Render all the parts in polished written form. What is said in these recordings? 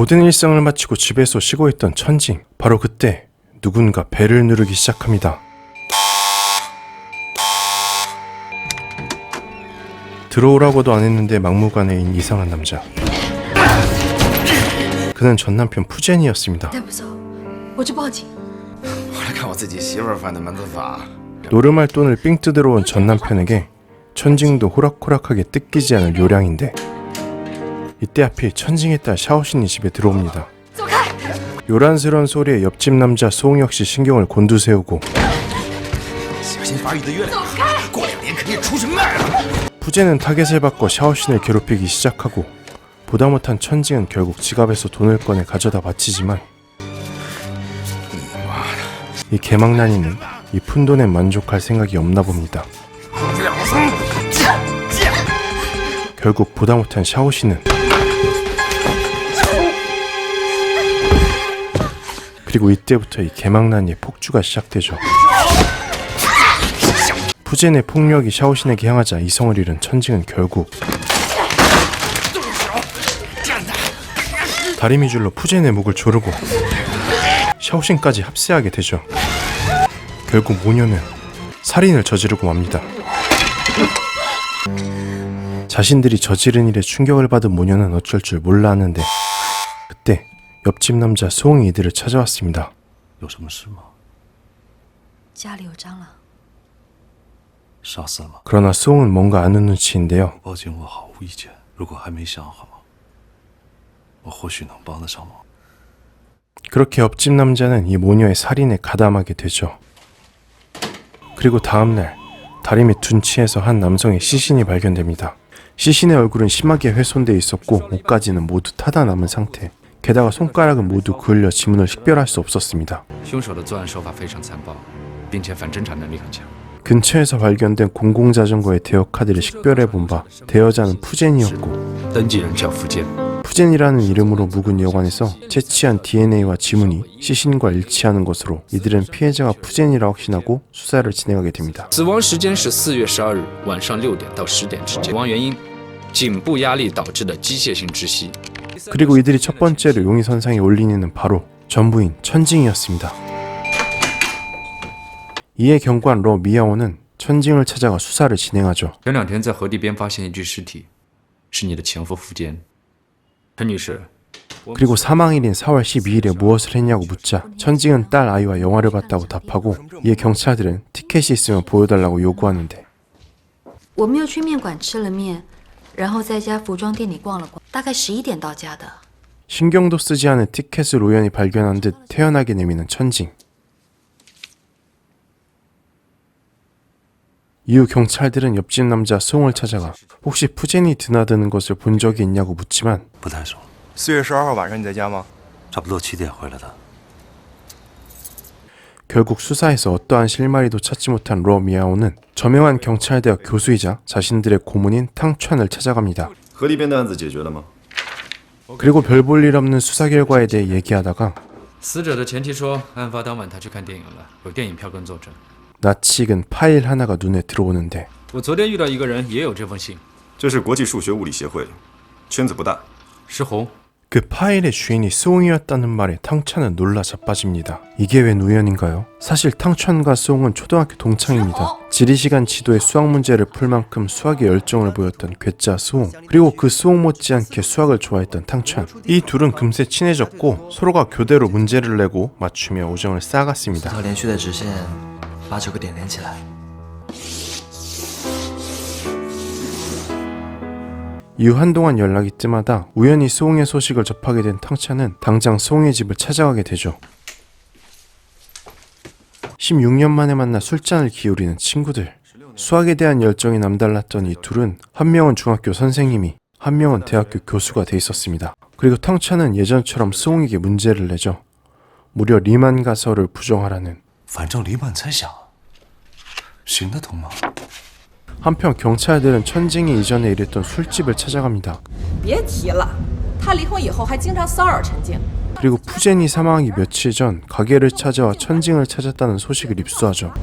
고된 일상을 마치고 집에서 쉬고 있던 천징. 바로 그때 누군가 벨을 누르기 시작합니다. 들어오라고도 안 했는데 막무가내인 이상한 남자. 그는 전 남편 푸젠이었습니다. 노름할 돈을 삥 뜯으러 온 전 남편에게 천징도 호락호락하게 뜯기지 않을 요량인데, 이때 하필 천징의 딸 샤오신이 집에 들어옵니다. 요란스러운 소리에 옆집 남자 소홍 역시 신경을 곤두세우고 푸젠은 타겟을 바꿔 샤오신을 괴롭히기 시작하고, 보다 못한 천징은 결국 지갑에서 돈을 꺼내 가져다 바치지만 이 개망나니는 이 푼돈에 만족할 생각이 없나 봅니다. 결국 보다 못한 샤오신은, 그리고 이때부터 이 개망나니의 폭주가 시작되죠. 푸젠의 폭력이 샤오신에게 향하자 이성을 잃은 천징은 결국 다리미줄로 푸젠의 목을 조르고 샤오신까지 합세하게 되죠. 결국 모녀는 살인을 저지르고 맙니다. 자신들이 저지른 일에 충격을 받은 모녀는 어쩔 줄 몰라 하는데, 그때 옆집 남자 소홍이 이들을 찾아왔습니다. 그러나 소홍은 뭔가 아는 눈치인데요. 그렇게 옆집 남자는 이 모녀의 살인에 가담하게 되죠. 그리고 다음날 다리 밑 둔치에서 한 남성의 시신이 발견됩니다. 시신의 얼굴은 심하게 훼손돼 있었고 목까지는 모두 타다 남은 상태. 게다가 손가락은 모두 그을려 지문을 식별할 수 없었습니다. 근처에서 발견된 공공자전거의 대여카드를 식별해본 바 대여자는 푸젠이었고, 푸젠이라는 이름으로 묵은 여관에서 채취한 DNA와 지문이 시신과 일치하는 것으로 이들은 피해자가 푸젠이라 확신하고 수사를 진행하게 됩니다. 그리고 이들이 첫 번째로 용의선상에 올린 이는 바로 전부인 천징이었습니다. 이에 경고한 러 미야오는 천징을 찾아가 수사를 진행하죠. 그리고 사망일인 4월 12일에 무엇을 했냐고 묻자 천징은 딸 아이와 영화를 봤다고 답하고, 이에 경찰들은 티켓이 있으면 보여달라고 요구하는데, 신경도 쓰지 않은 티켓을 우연히 발견한 듯 태연하게 내미는 천징. 이후 경찰들은 옆집 남자 소홍을 찾아가 혹시 푸젠이 드나드는 것을 본 적이 있냐고 묻지만, 4월 12일晚上你在家吗? 差不多7点回来的. 결국 수사에서 어떠한 실마리도 찾지 못한 러 미야오는 저명한 경찰대학 교수이자 자신들의 고문인 탕촨을 찾아갑니다. 그리고 별 볼 일 없는 수사 결과에 대해 얘기하다가 낯익은 파일 하나가 눈에 들어오는데, 그 파일의 주인이 스옹이었다는 말에 탕촨은 놀라 자빠집니다. 이게 웬 우연인가요? 사실 탕촨과 스옹은 초등학교 동창입니다. 지리시간 지도에 수학 문제를 풀 만큼 수학에 열정을 보였던 괴짜 스옹, 그리고 그 스옹 못지않게 수학을 좋아했던 탕촨. 이 둘은 금세 친해졌고 서로가 교대로 문제를 내고 맞추며 우정을 쌓아갔습니다. 이후 한동안 연락이 뜸하다 우연히 스옹의 소식을 접하게 된 탕촨은 당장 스옹의 집을 찾아가게 되죠. 16년 만에 만나 술잔을 기울이는 친구들. 수학에 대한 열정이 남달랐던 이 둘은 한 명은 중학교 선생님이, 한 명은 대학교 교수가 돼 있었습니다. 그리고 탕촨은 예전처럼 스옹에게 문제를 내죠. 무려 리만 가설을 부정하라는. 한편 경찰들은 천징이 이전에 일했던 술집을 찾아갑니다. 그리고 푸젠이 사망하기 며칠 전 가게를 찾아와 천징을 찾았다는 소식을 입수하죠.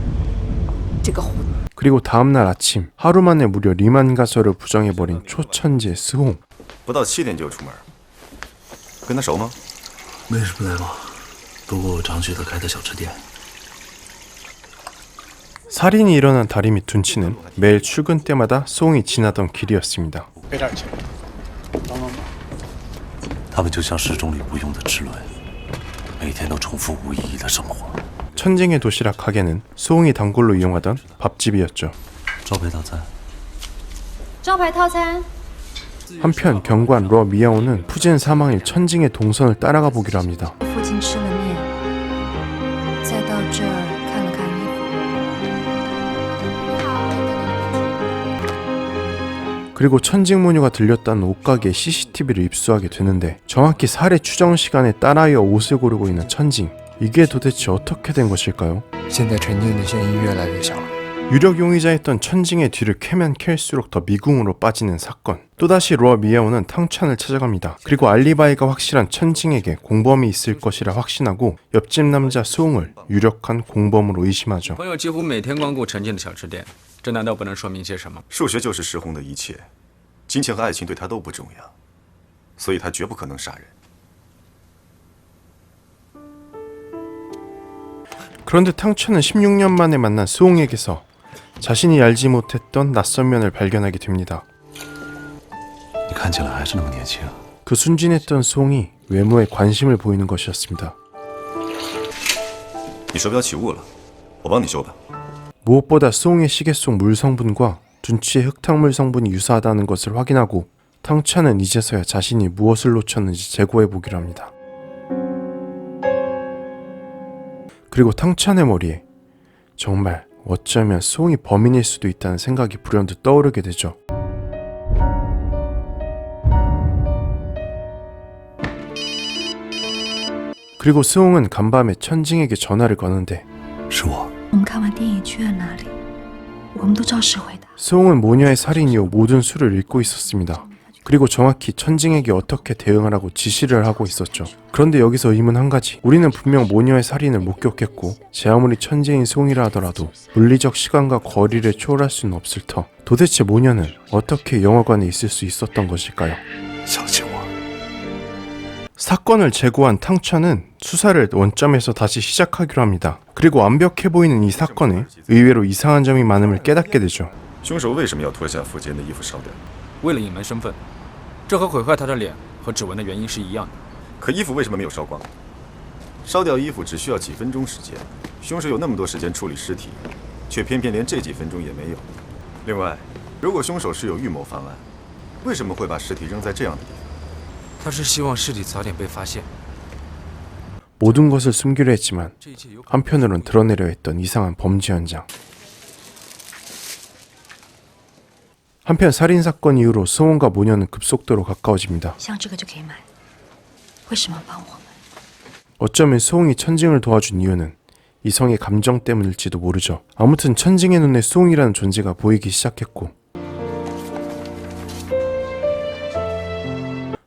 그리고 다음날 아침 하루 만에 무려 리만 가설을 부정해버린 초천재 스홍. 跟他熟吗？没什么来往，不过我常去他开的小吃店。 살인이 일어난 다리 밑 둔치는 매일 출근 때마다 소홍이 지나던 길이었습니다. 他们就像时钟里不用的齿轮，每天都重复无意义的生活。 천징의 도시락 가게는 소홍이 단골로 이용하던 밥집이었죠. 招牌套餐。招牌套餐。 한편 경관 러 미야오는 푸젠 사망일 천징의 동선을 따라가 보기로 합니다. 附近吃了面，再到这儿看了看衣服。 그리고 천징 모녀가 들렸다는 옷가게의 CCTV를 입수하게 되는데 정확히 살해 추정 시간에 따라이어 옷을 고르고 있는 천징. 이게 도대체 어떻게 된 것일까요? 现在沉浸的嫌疑越来越小了。 유력 용의자였던 천징의 뒤를 캐면 캘수록 더 미궁으로 빠지는 사건. 또다시 로아 미야오는 탕찬을 찾아갑니다. 그리고 알리바이가 확실한 천징에게 공범이 있을 것이라 확신하고 옆집 남자 소웅을 유력한 공범으로 의심하죠. 朋友几乎每天光顾陈静的小吃店，这难道不能说明些什么？数学就是石红的一切，金钱和爱情对他都不重要，所以他绝不可能杀人。 그런데 탕찬은 16년 만에 만난 소웅에게서 자신이 알지 못했던 낯선 면을 발견하게 됩니다. 你看起来还是那么年轻。 그 순진했던 소웅이 외모에 관심을 보이는 것이었습니다. 你手表起雾了，我帮你修吧。 무엇보다 소웅의 시계 속 물 성분과 둔치의 흙탕물 성분이 유사하다는 것을 확인하고 탕찬은 이제서야 자신이 무엇을 놓쳤는지 재고해 보기로 합니다. 그리고 탕찬의 머리에 정말 어쩌면 소웅이 범인일 수도 있다는 생각이 불현듯 떠오르게 되죠. 그리고 소웅은 간밤에 천징에게 전화를 거는데 是我。我们看完电影去了哪里？我们都照实回答。 소웅은 모녀의 살인 이후 모든 수를 읽고 있었습니다. 그리고 정확히 천징에게 어떻게 대응하라고 지시를 하고 있었죠. 그런데 여기서 의문 한 가지. 우리는 분명 모녀의 살인을 목격했고 제 아무리 천재인 소웅이라 하더라도 물리적 시간과 거리를 초월할 수는 없을 터. 도대체 모녀는 어떻게 영화관에 있을 수 있었던 것일까요? 相信我。 사건을 제고한 탕찬은 수사를 원점에서 다시 시작하기로 합니다. 그리고 완벽해 보이는 이 사건에 의외로 이상한 점이 많음을 깨닫게 되죠. 凶手为什么要脱下腹间的衣服烧掉？为了隐瞒身份，这和毁坏他的脸和指纹的原因是一样的。可衣服为什么没有烧光？烧掉衣服只需要几分钟时间，凶手有那么多时间处理尸体，却偏偏连这几分钟也没有。另外，如果凶手是有预谋方案，为什么会把尸体扔在这样的地方？ 他是希望尸体早点被发现。 모든 것을 숨기려 했지만 한편으론 드러내려 했던 이상한 범죄 현장. 한편 살인사건 이후로 소원과 모녀는 급속도로 가까워집니다. 像这个就可以买，为什么帮我们？ 어쩌면 소웅이 천징을 도와준 이유는 이성의 감정 때문일지도 모르죠. 아무튼 천징의 눈에 소웅이라는 존재가 보이기 시작했고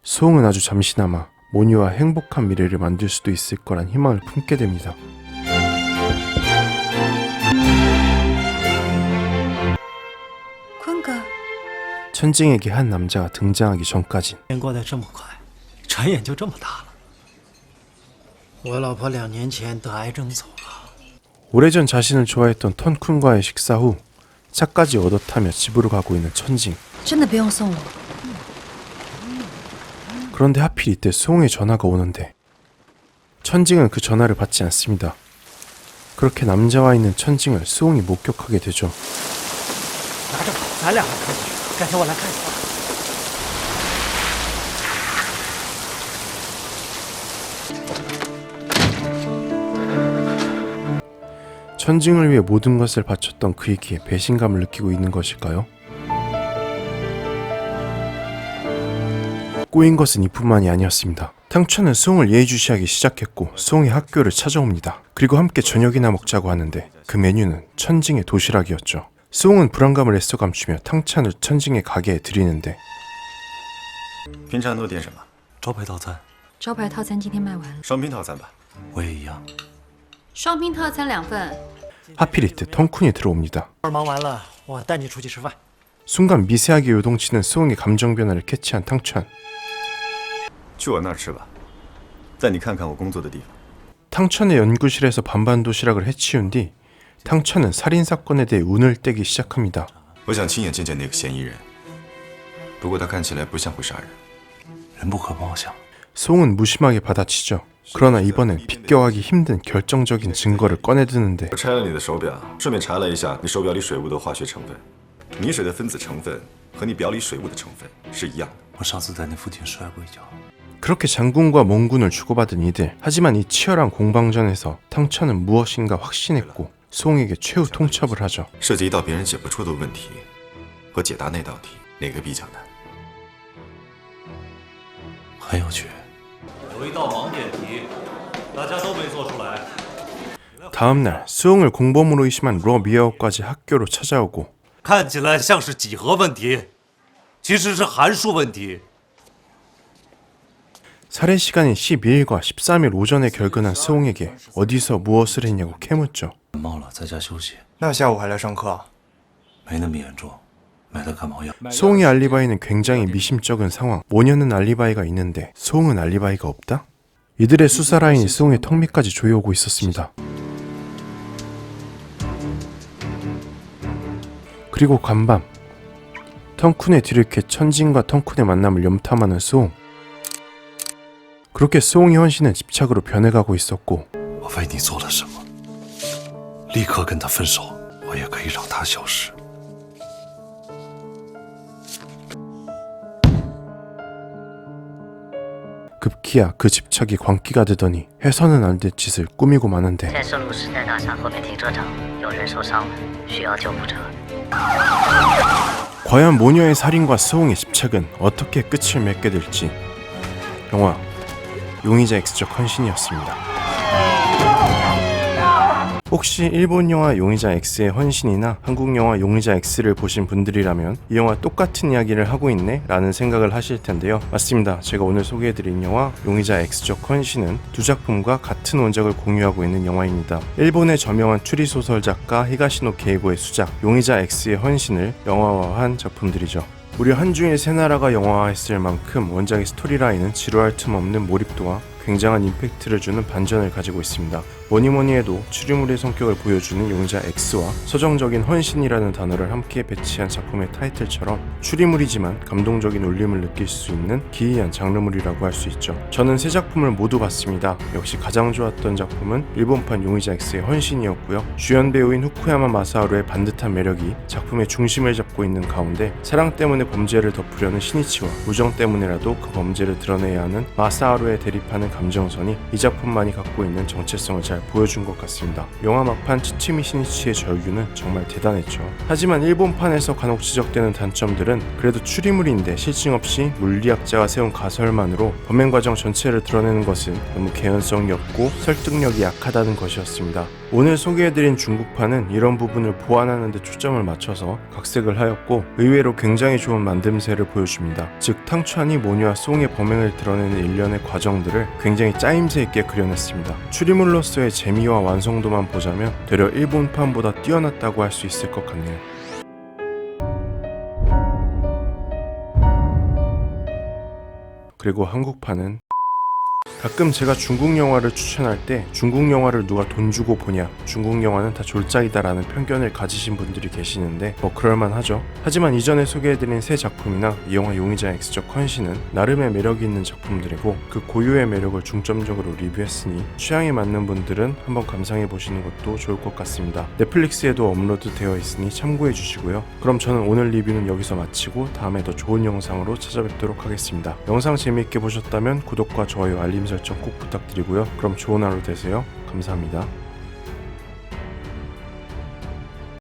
소웅은 아주 잠시나마 모녀와 행복한 미래를 만들 수도 있을 거란 희망을 품게 됩니다. 천징에게 한 남자가 등장하기 전까진 时间过得这么快，转眼就这么大了。我老婆2年前得癌症走了。 오래전 자신을 좋아했던 턴쿤과의 식사 후 차까지 얻어타며 집으로 가고 있는 천징. 真的不用送我。 그런데 하필 이때 소웅의 전화가 오는데 천징은 그 전화를 받지 않습니다. 그렇게 남자와 있는 천징을 소웅이 목격하게 되죠. 拿着吧，咱俩看过去，改天我来看你吧。 천징을 위해 모든 것을 바쳤던 그에게 배신감을 느끼고 있는 것일까요? 꼬인 것은 이뿐만이 아니었습니다. 탕천은 소웅을 예의주시하기 시작했고 소웅의 학교를 찾아옵니다. 그리고 함께 저녁이나 먹자고 하는데 그 메뉴는 천징의 도시락이었죠. 소웅은 불안감을 애써 감추며 탕찬을 천징의 가게에 들이는데 平常都点什么？招牌套餐。招牌套餐今天卖完了，双拼套餐吧。我也一样。双拼套餐2份。 하필 이때 턴쿤이 들어옵니다. 忙完了，我带你出去吃饭。 순간 미세하게 요동치는 소웅의 감정 변화를 캐치한 탕찬. 去我那儿吃吧。带你看看我工作的地方。 탕천의 연구실에서 반반 도시락을 해치운 뒤 탕천은 살인사건에 대해 운을 떼기 시작합니다. 我想亲眼见见那个嫌疑人，不过他看起来不像会杀人。人不可貌相。 소웅은 무심하게 받아치죠. 그러나 이번엔 비껴가기 힘든 결정적인 증거를 꺼내드는데 我拆了你的手表，顺便查了一下你手表里水物的化学成分，泥水的分子成分和你表里水物的成分是一样的。我上次在那附近摔过一跤。 그렇게 장군과 몽군을 주고받은 이들. 하지만 이 치열한 공방전에서 탕천은 무엇인가 확신했고 소웅에게 최후 통첩을 하죠. 涉及到别人解不出的问题和解答那道题，哪个比较难？很有趣。有一道盲点题，大家都没做出来。 다음날 소웅을 공범으로 의심한 러미아오까지 학교로 찾아오고 看起来像是几何问题，其实是函数问题。 살해 시간이 12일과 13일 오전에 결근한 소웅에게 어디서 무엇을 했냐고 캐묻죠. 感冒了，在家休息，那下午还来上课啊？没那么严重，买的感冒药。 소웅의 알리바이는 굉장히 미심쩍은 상황. 모녀는 알리바이가 있는데 소웅은 알리바이가 없다? 이들의 수사 라인이 소웅의 턱 밑까지 조여오고 있었습니다. 그리고 간밤 텅쿤의 뒤를 캐 천진과 텅쿤의 만남을 염탐하는 소웅. 그렇게 소웅의 헌신은 집착으로 변해가고 있었고 我为你做了什么？立刻跟他分手，我也可以让他消失。 급기야 그 집착이 광기가 되더니 해서는 안 될 짓을 꾸미고 마는데 在圣路时代大厦后面停车场有人受伤了，需要救护车。 과연 모녀의 살인과 소웅의 집착은 어떻게 끝을 맺게 될지. 영화 용의자 X적 헌신이었습니다. 혹시 일본 영화 용의자 X의 헌신이나 한국 영화 용의자 X를 보신 분들이라면 이 영화 똑같은 이야기를 하고 있네? 라는 생각을 하실 텐데요. 맞습니다. 제가 오늘 소개해드린 영화 용의자 X적 헌신은 두 작품과 같은 원작을 공유하고 있는 영화입니다. 일본의 저명한 추리소설 작가 히가시노 게이고의 수작 용의자 X의 헌신을 영화화한 작품들이죠. 무려 한 주일 세 나라가 영화화했을 만큼 원작의 스토리라인은 지루할 틈 없는 몰입도와 굉장한 임팩트를 주는 반전을 가지고 있습니다. 뭐니뭐니 해도 추리물의 성격을 보여주는 용의자 X와 서정적인 헌신이라는 단어를 함께 배치한 작품의 타이틀처럼 추리물이지만 감동적인 울림을 느낄 수 있는 기이한 장르물이라고 할 수 있죠. 저는 세 작품을 모두 봤습니다. 역시 가장 좋았던 작품은 일본판 용의자 X의 헌신이었고요. 주연 배우인 후쿠야마 마사하루의 반듯한 매력이 작품의 중심을 잡고 있는 가운데 사랑 때문에 범죄를 덮으려는 시니치와 우정 때문에라도 그 범죄를 드러내야 하는 마사하루에 대립하는 감정선이 이 작품만이 갖고 있는 정체성을 잘 보여준 것 같습니다. 영화 막판 치치미 시니치의 절규는 정말 대단했죠. 하지만 일본판에서 간혹 지적되는 단점들은 그래도 추리물인데 실증 없이 물리학자가 세운 가설만으로 범행 과정 전체를 드러내는 것은 너무 개연성이 없고 설득력이 약하다는 것이었습니다. 오늘 소개해드린 중국판은 이런 부분을 보완하는 데 초점을 맞춰서 각색을 하였고 의외로 굉장히 좋은 만듦새를 보여줍니다. 즉 탕천이 모녀와 소웅의 범행을 드러내는 일련의 과정들을 굉장히 짜임새 있게 그려냈습니다. 추리물로서의 재미와 완성도만 보자면 되려 일본판보다 뛰어났다고 할 수 있을 것 같네요. 그리고 한국판은 가끔 제가 중국 영화를 추천할 때 중국 영화를 누가 돈 주고 보냐, 중국 영화는 다 졸작이다 라는 편견을 가지신 분들이 계시는데 뭐 그럴만하죠. 하지만 이전에 소개해드린 세 작품이나 이 영화 용의자 X적 헌신은 나름의 매력이 있는 작품들이고 그 고유의 매력을 중점적으로 리뷰했으니 취향에 맞는 분들은 한번 감상해보시는 것도 좋을 것 같습니다. 넷플릭스에도 업로드 되어 있으니 참고해주시고요. 그럼 저는 오늘 리뷰는 여기서 마치고 다음에 더 좋은 영상으로 찾아뵙도록 하겠습니다. 영상 재미있게 보셨다면 구독과 좋아요, 알림 설정 꼭 부탁드리고요. 그럼 좋은 하루 되세요. 감사합니다.